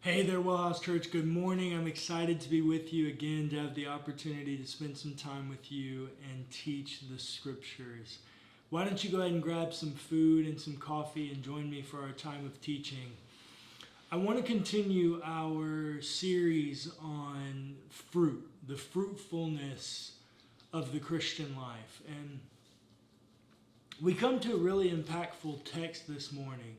Hey there, WellHouse Church. Good morning. I'm excited to be with you again, to have the opportunity to spend some time with you and teach the scriptures. Why don't you go ahead and grab some food and some coffee and join me for our time of teaching. I want to continue our series on fruit, the fruitfulness of the Christian life. And we come to a really impactful text this morning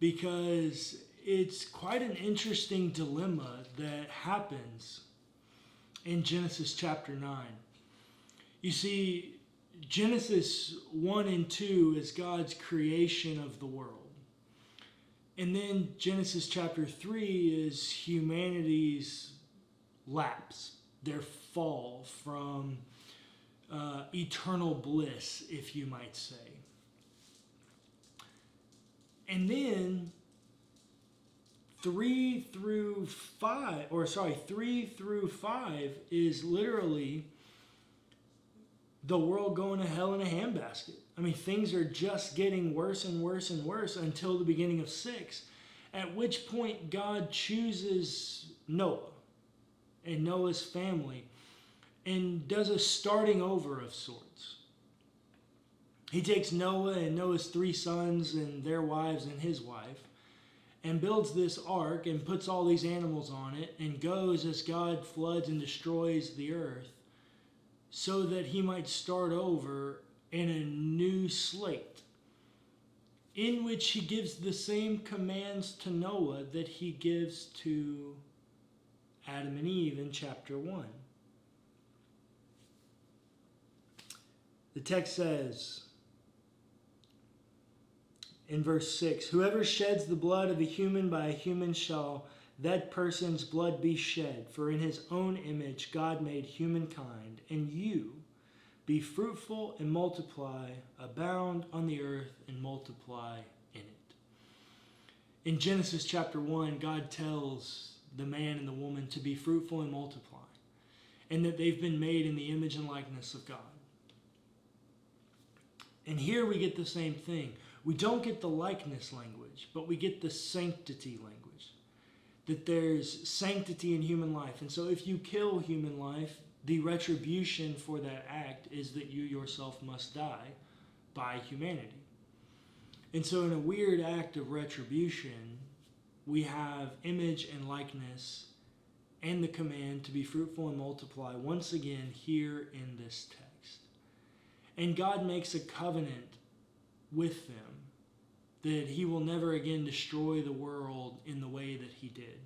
because it's quite an interesting dilemma that happens in Genesis chapter 9. You see, Genesis 1 and 2 is God's creation of the world. And then Genesis chapter 3 is humanity's lapse, their fall from eternal bliss, if you might say. And then 3 through 5 is literally the world going to hell in a handbasket. I mean, things are just getting worse and worse and worse until the beginning of 6, at which point God chooses Noah and Noah's family and does a starting over of sorts. He takes Noah and Noah's 3 sons and their wives and his wife and builds this ark and puts all these animals on it and goes as God floods and destroys the earth so that he might start over in a new slate in which he gives the same commands to Noah that he gives to Adam and Eve in chapter 1. The text says, in verse 6, whoever sheds the blood of a human, by a human shall that person's blood be shed. For in his own image God made humankind, and you be fruitful and multiply, abound on the earth and multiply in it. In Genesis chapter 1, God tells the man and the woman to be fruitful and multiply, and that they've been made in the image and likeness of God. And here we get the same thing. We don't get the likeness language, but we get the sanctity language. That there's sanctity in human life. And so if you kill human life, the retribution for that act is that you yourself must die by humanity. And so in a weird act of retribution, we have image and likeness and the command to be fruitful and multiply once again here in this text. And God makes a covenant with them that he will never again destroy the world in the way that he did.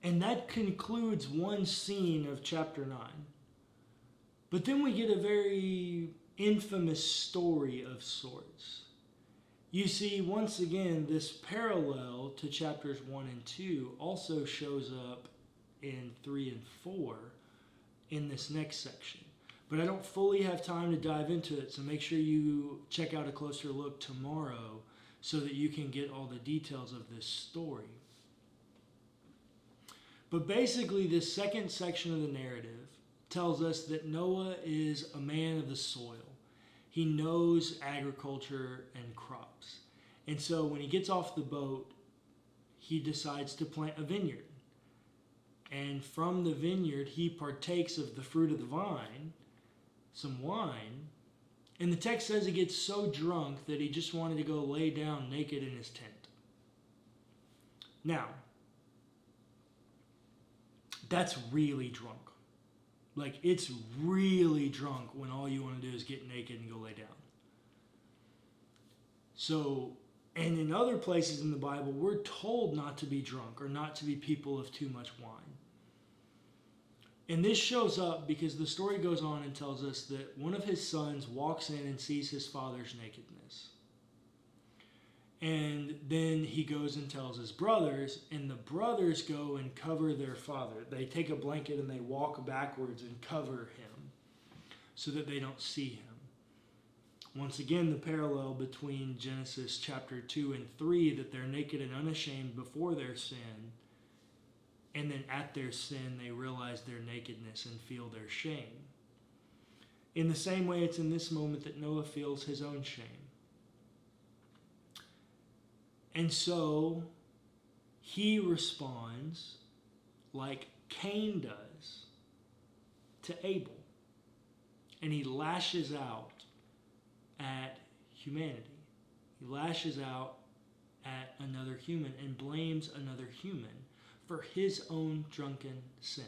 And that concludes one scene of chapter 9. But then we get a very infamous story of sorts. You see, once again, this parallel to chapters 1 and 2 also shows up in 3 and 4 in this next section. But I don't fully have time to dive into it, so make sure you check out a closer look tomorrow so that you can get all the details of this story. But basically, this second section of the narrative tells us that Noah is a man of the soil. He knows agriculture and crops. And so when he gets off the boat, he decides to plant a vineyard. And from the vineyard, he partakes of the fruit of the vine, some wine, and the text says he gets so drunk that he just wanted to go lay down naked in his tent. Now, that's really drunk. Like, it's really drunk when all you want to do is get naked and go lay down. So, and in other places in the Bible, we're told not to be drunk or not to be people of too much wine. And this shows up because the story goes on and tells us that one of his sons walks in and sees his father's nakedness. And then he goes and tells his brothers, and the brothers go and cover their father. They take a blanket and they walk backwards and cover him so that they don't see him. Once again, the parallel between Genesis chapter 2 and 3, that they're naked and unashamed before their sin, and then at their sin, they realize their nakedness and feel their shame. In the same way, it's in this moment that Noah feels his own shame. And so he responds like Cain does to Abel. And he lashes out at humanity. He lashes out at another human and blames another human for his own drunken sin.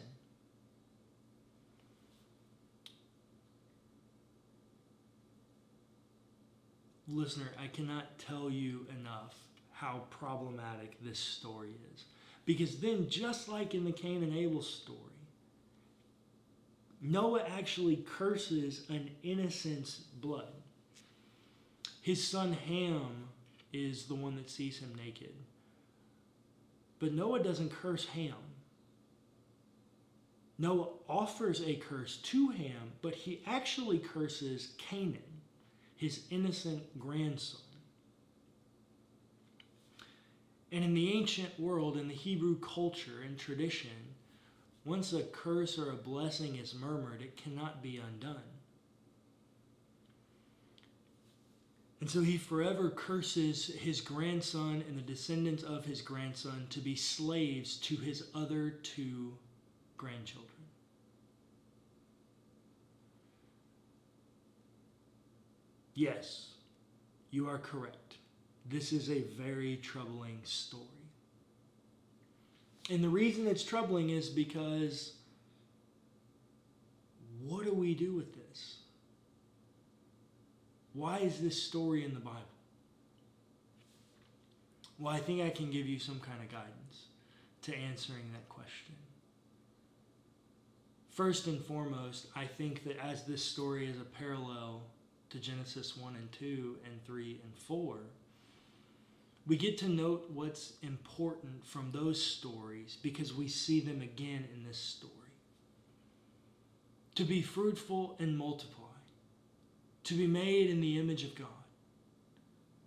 Listener, I cannot tell you enough how problematic this story is. Because then, just like in the Cain and Abel story, Noah actually curses an innocent's blood. His son Ham is the one that sees him naked. But Noah doesn't curse Ham. Noah offers a curse to Ham, but he actually curses Canaan, his innocent grandson. And in the ancient world, in the Hebrew culture and tradition, once a curse or a blessing is murmured, it cannot be undone. And so he forever curses his grandson and the descendants of his grandson to be slaves to his other two grandchildren. Yes, you are correct. This is a very troubling story. And the reason it's troubling is because what do we do with this? Why is this story in the Bible? Well, I think I can give you some kind of guidance to answering that question. First and foremost, I think that as this story is a parallel to Genesis 1 and 2 and 3 and 4, we get to note what's important from those stories because we see them again in this story. To be fruitful and multiply. To be made in the image of God.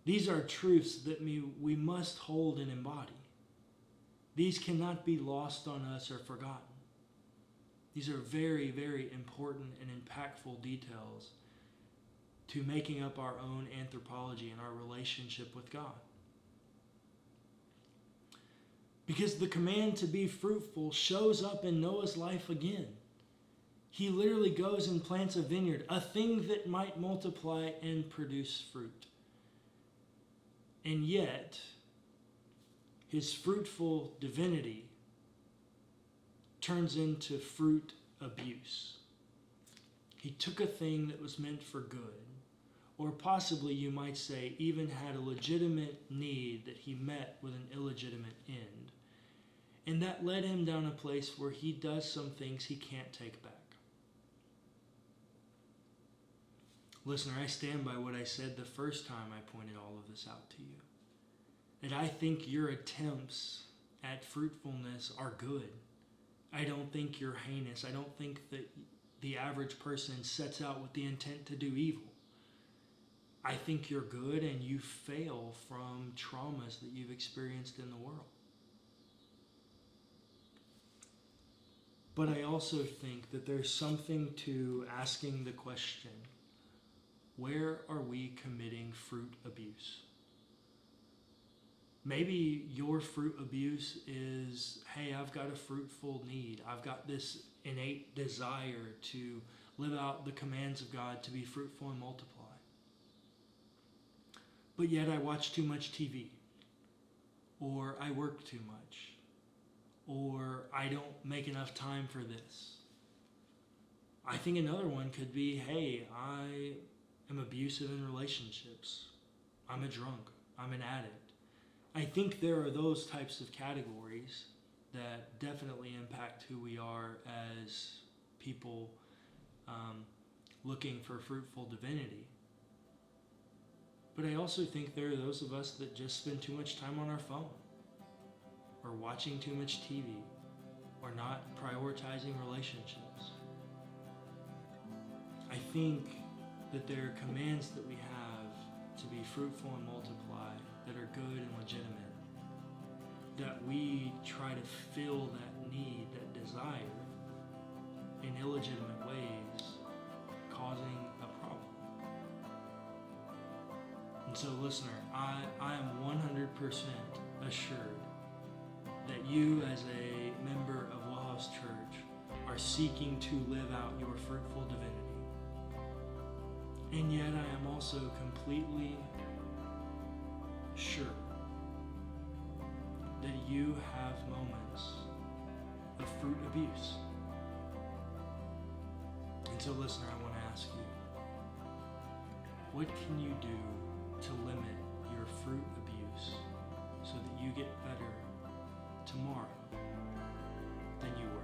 These are truths that we must hold and embody. These cannot be lost on us or forgotten. These are very, very important and impactful details to making up our own anthropology and our relationship with God. Because the command to be fruitful shows up in Noah's life again. He literally goes and plants a vineyard, a thing that might multiply and produce fruit. And yet, his fruitful divinity turns into fruit abuse. He took a thing that was meant for good, or possibly you might say even had a legitimate need that he met with an illegitimate end. And that led him down a place where he does some things he can't take back. Listener, I stand by what I said the first time I pointed all of this out to you. That I think your attempts at fruitfulness are good. I don't think you're heinous. I don't think that the average person sets out with the intent to do evil. I think you're good and you fail from traumas that you've experienced in the world. But I also think that there's something to asking the question, where are we committing fruit abuse? Maybe your fruit abuse is, hey, I've got a fruitful need. I've got this innate desire to live out the commands of God to be fruitful and multiply. But yet I watch too much TV, or I work too much, or I don't make enough time for this. I think another one could be, hey, I am abusive in relationships. I'm a drunk. I'm an addict. I think there are those types of categories that definitely impact who we are as people looking for fruitful divinity. But I also think there are those of us that just spend too much time on our phone, or watching too much TV, or not prioritizing relationships. I think that there are commands that we have to be fruitful and multiply that are good and legitimate, that we try to fill that need, that desire, in illegitimate ways, causing a problem. And so, listener, I am 100% assured that you, as a member of WellHouse Church, are seeking to live out your fruitful divinity. And yet I am also completely sure that you have moments of fruit abuse. And so, listener, I want to ask you, what can you do to limit your fruit abuse so that you get better tomorrow than you were